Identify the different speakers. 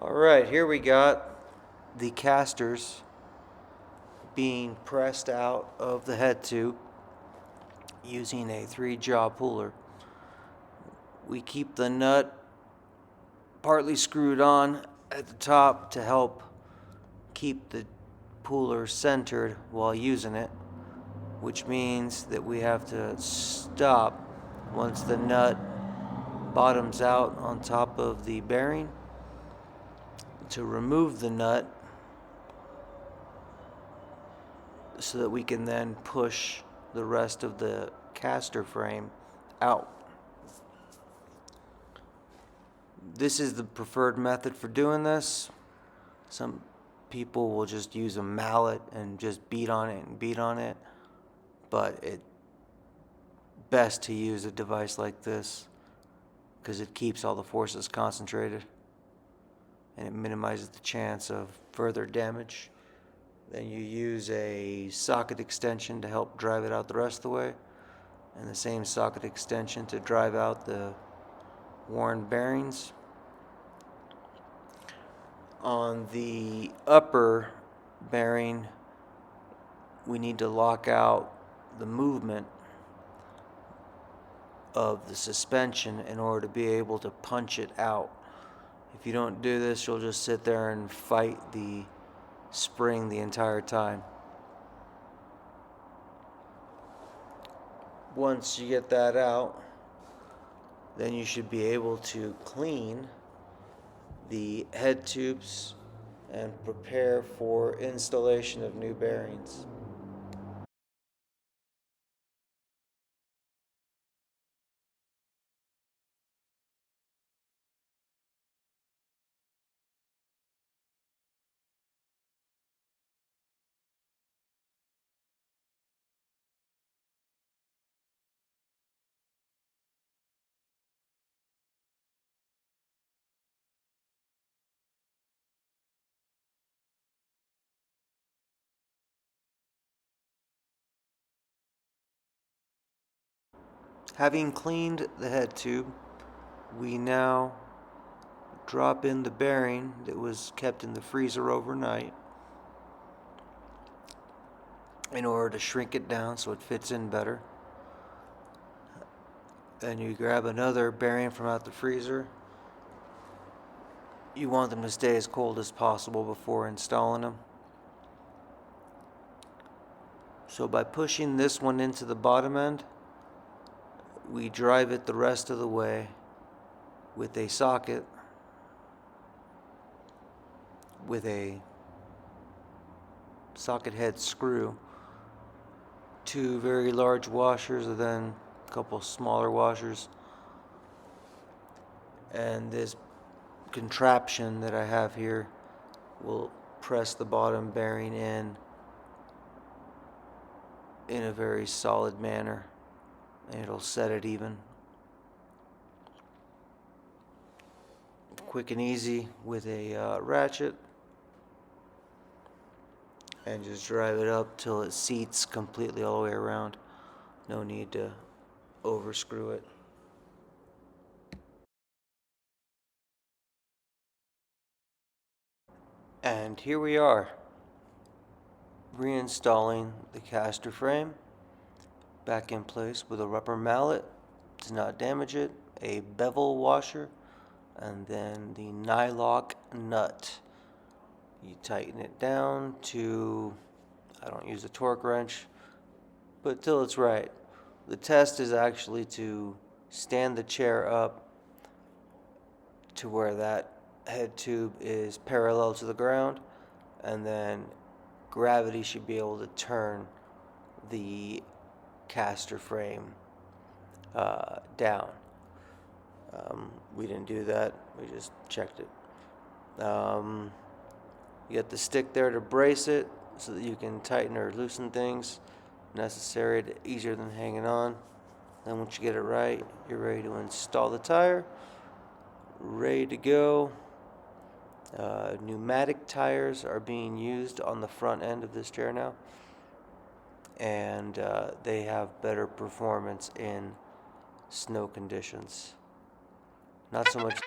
Speaker 1: Alright, here we got the casters being pressed out of the head tube using a 3-jaw puller. We keep the nut partly screwed on at the top to help keep the puller centered while using it, which means that we have to stop once the nut bottoms out on top of the bearing to remove the nut so that we can then push the rest of the caster frame out. This is the preferred method for doing this. Some people will just use a mallet and just beat on it and beat on it, but it's best to use a device like this because it keeps all the forces concentrated and it minimizes the chance of further damage. Then you use a socket extension to help drive it out the rest of the way, and the same socket extension to drive out the worn bearings. On the upper bearing, we need to lock out the movement of the suspension in order to be able to punch it out. If you don't do this, you'll just sit there and fight the spring the entire time. Once you get that out, then you should be able to clean the head tubes and prepare for installation of new bearings. Having cleaned the head tube, we now drop in the bearing that was kept in the freezer overnight in order to shrink it down so it fits in better. Then you grab another bearing from out the freezer. You want them to stay as cold as possible before installing them. So by pushing this one into the bottom end, we drive it the rest of the way with a socket with a socket head screw, 2 very large washers and then a couple smaller washers, and this contraption that I have here will press the bottom bearing in a very solid manner, and it'll set it even. Quick and easy with a ratchet, and just drive it up till it seats completely all the way around. No need to overscrew it. And here we are, reinstalling the caster frame back in place with a rubber mallet to not damage it, a bevel washer, and then the nylock nut. You tighten it down to, I don't use a torque wrench, but till it's right. The test is actually to stand the chair up to where that head tube is parallel to the ground, and then gravity should be able to turn the caster frame down. We didn't do that, we just checked it. You got the stick there to brace it so that you can tighten or loosen things necessary, easier than hanging on. Then once you get it right, you're ready to install the tire. Ready to go. Pneumatic tires are being used on the front end of this chair now, and they have better performance in snow conditions. Not so much